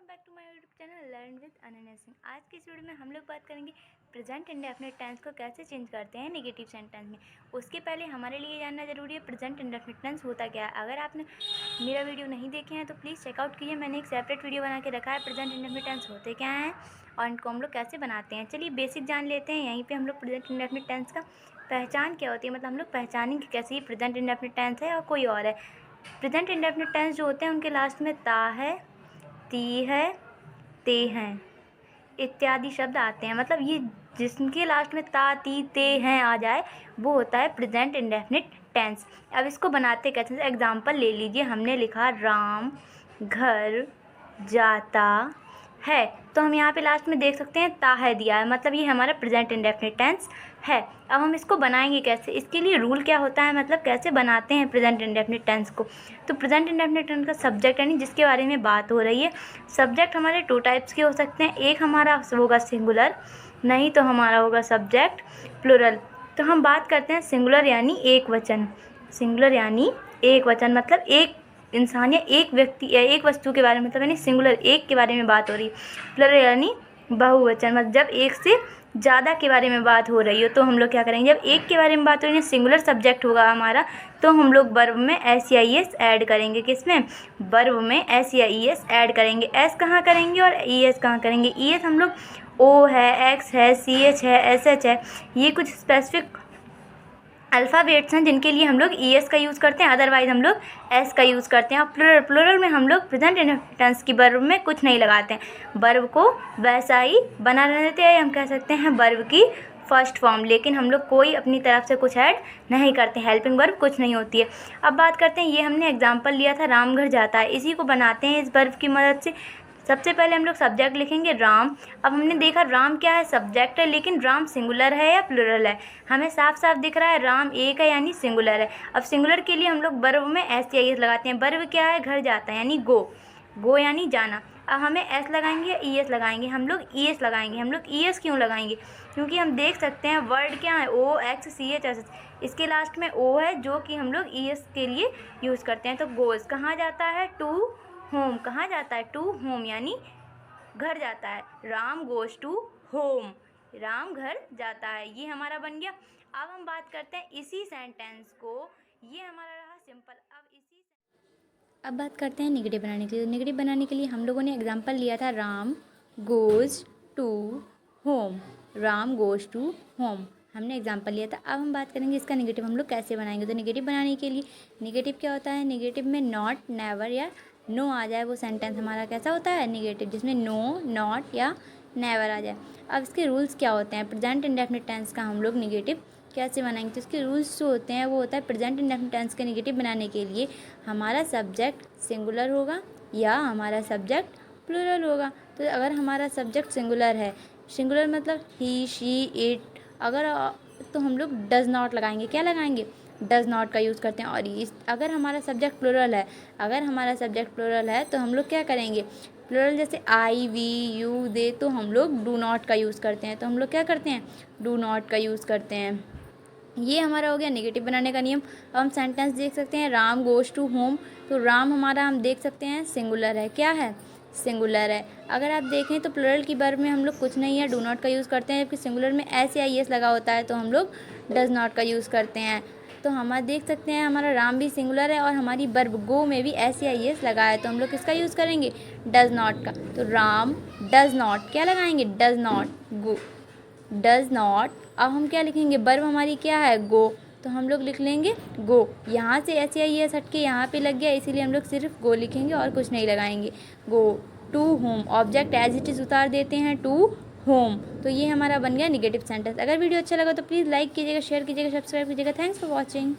Back to my YouTube channel learn with Ananya Singh. आज की इस वीडियो में हम लोग बात करेंगे प्रेजेंट इंडेफिनिट टेंस को कैसे चेंज करते हैं नेगेटिव सेंटेंस में। उसके पहले हमारे लिए जानना जरूरी है प्रेजेंट इंडेफिनिट टेंस होता क्या है। अगर आपने मेरा वीडियो नहीं देखे हैं तो प्लीज़ चेकआउट कीजिए। मैंने एक सेपरेट वीडियो बना के रखा है प्रेजेंट इंडेफिनिट टेंस होते क्या हैं और इनको हम लोग कैसे बनाते हैं। चलिए बेसिक जान लेते हैं। यहीं पर हम लोग प्रेजेंट इंडेफिनिट टेंस का पहचान क्या होती है, मतलब हम लोग पहचानेंगे कैसे ये प्रेजेंट इंडेफिनिट टेंस है और कोई और है। प्रेजेंट इंडेफिनिट टेंस जो होते हैं उनके लास्ट में ता है, ती है, ते हैं इत्यादि शब्द आते हैं। मतलब ये जिसके लास्ट में ता, ती, ते हैं आ जाए वो होता है प्रेजेंट इंडेफिनिट टेंस। अब इसको बनाते कैसे, एग्जांपल ले लीजिए। हमने लिखा राम घर जाता है, तो हम यहाँ पे लास्ट में देख सकते हैं ता है दिया है, मतलब ये हमारा प्रेजेंट इंडेफिनिट टेंस है। अब हम इसको बनाएंगे कैसे, इसके लिए रूल क्या होता है, मतलब कैसे बनाते हैं प्रेजेंट इंडेफिनिट टेंस को। तो प्रेजेंट इंडेफिनिट टेंस का सब्जेक्ट यानी जिसके बारे में बात हो रही है, सब्जेक्ट हमारे टू टाइप्स के हो सकते हैं। एक हमारा होगा सिंगुलर, नहीं तो हमारा होगा सब्जेक्ट प्लुरल। तो हम बात करते हैं सिंगुलर यानी एक वचन। सिंगुलर यानी एक वचन मतलब एक इंसान या एक व्यक्ति या एक वस्तु के बारे में, मतलब यानी सिंगुलर एक के बारे में बात हो रही है। प्लुरल यानी बहुवचन, मतलब जब एक से ज़्यादा के बारे में बात हो रही हो तो हम लोग क्या करेंगे, जब एक के बारे में बात हो रही है सिंगुलर सब्जेक्ट होगा हमारा, तो हम लोग वर्ब में एस या ई एस ऐड करेंगे। किसमें, वर्ब में एस या ई एस ऐड करेंगे। एस कहाँ करेंगे और ई एस कहाँ करेंगे। ई एस हम लोग ओ है, एक्स है, सी एच है, एस एच है, ये कुछ स्पेसिफिक अल्फ़ाबेट्स हैं जिनके लिए हम लोग ई एस का यूज़ करते हैं, अदरवाइज़ हम लोग एस का यूज़ करते हैं। और प्लुरल में हम लोग प्रेजेंट इंडेफिनिट टेंस की वर्ब में कुछ नहीं लगाते हैं, वर्ब को वैसा ही बना रहते हैं। हम कह सकते हैं वर्ब की फर्स्ट फॉर्म, लेकिन हम लोग कोई अपनी तरफ से कुछ ऐड नहीं करते, हेल्पिंग वर्ब कुछ नहीं होती है। अब बात करते हैं, ये हमने एग्जाम्पल लिया था राम घर जाता है, इसी को बनाते हैं इस वर्ब की मदद से। सबसे पहले हम लोग सब्जेक्ट लिखेंगे राम। अब हमने देखा राम क्या है, सब्जेक्ट है, लेकिन राम सिंगुलर है या प्लुरल है, हमें साफ साफ दिख रहा है राम एक है यानी सिंगुलर है। अब सिंगुलर के लिए हम लोग वर्ब में एस या ई एस लगाते हैं। वर्ब क्या है, घर जाता है यानी गो, गो यानी जाना। अब हमें एस लगाएंगे या ई एस लगाएंगे, हम लोग ई एस लगाएंगे। हम लोग ई एस क्यों लगाएंगे, क्योंकि हम देख सकते हैं वर्ड क्या है, ओ एक्स सी एच एस, इसके लास्ट में ओ है जो कि हम लोग ई एस के लिए यूज़ करते हैं। तो गोज़ कहाँ जाता है, टू होम, कहाँ जाता है, टू होम यानी घर जाता है। Ram goes to home, Ram घर जाता है, ये हमारा बन गया। अब हम बात करते हैं इसी सेंटेंस को, ये हमारा रहा सिंपल। अब बात करते हैं नेगेटिव बनाने के लिए। नेगेटिव बनाने के लिए हम लोगों ने एग्जांपल लिया था Ram goes to home, Ram goes to home हमने एग्जांपल लिया था। अब हम बात करेंगे इसका नेगेटिव हम लोग कैसे बनाएंगे। तो नेगेटिव बनाने के लिए नेगेटिव क्या होता है, नेगेटिव में नॉट, नेवर या नो आ जाए वो सेंटेंस हमारा कैसा होता है नेगेटिव, जिसमें नो, नॉट या नेवर आ जाए। अब इसके रूल्स क्या होते हैं, प्रेजेंट इंडेफिनिट टेंस का हम लोग नेगेटिव कैसे बनाएंगे। तो इसके रूल्स जो होते हैं वो होता है, प्रेजेंट इंडेफिनिट टेंस के नेगेटिव बनाने के लिए हमारा सब्जेक्ट सिंगुलर होगा या हमारा सब्जेक्ट प्लुरल होगा। तो अगर हमारा सब्जेक्ट सिंगुलर है, सिंगुलर मतलब ही, शी, इट, अगर तो हम लोग डज नॉट लगाएंगे। क्या लगाएंगे, डज नॉट का यूज़ करते हैं। और इस अगर हमारा सब्जेक्ट प्लुरल है, अगर हमारा सब्जेक्ट प्लुरल है तो हम लोग क्या करेंगे, प्लुरल जैसे आई, वी, यू, दे, तो हम लोग डू नॉट का यूज़ करते हैं। तो हम लोग क्या करते हैं, डू नॉट का यूज़ करते हैं। ये हमारा हो गया नेगेटिव बनाने का नियम। अब हम सेंटेंस देख सकते हैं, राम गोज़ टू होम, तो राम हमारा हम देख सकते हैं सिंगुलर है, क्या है, सिंगुलर है। अगर आप देखें तो प्लुरल की वर्ब में हम लोग कुछ नहीं है, डू नॉट का यूज़ करते हैं, जबकि सिंगुलर में एस या ई एस लगा होता है तो हम लोग डज नॉट का यूज़ करते हैं। तो हम देख सकते हैं हमारा राम भी सिंगुलर है और हमारी वर्ब गो में भी एस या ई एस लगा है, तो हम लोग किसका यूज़ करेंगे, डज नॉट का। तो राम डज नॉट, क्या लगाएंगे, does not, go, does not. अब हम क्या लिखेंगे, वर्ब हमारी क्या है, गो, तो हम लोग लिख लेंगे गो। यहाँ से एस या ई एस हट के यहाँ पे लग गया, इसीलिए हम लोग सिर्फ गो लिखेंगे और कुछ नहीं लगाएंगे। Go to home, object as it is उतार देते हैं, टू होम। तो ये हमारा बन गया नेगेटिव सेंटेंस। अगर वीडियो अच्छा लगा तो प्लीज़ लाइक कीजिएगा, शेयर कीजिएगा, सब्सक्राइब कीजिएगा। Thanks for watching.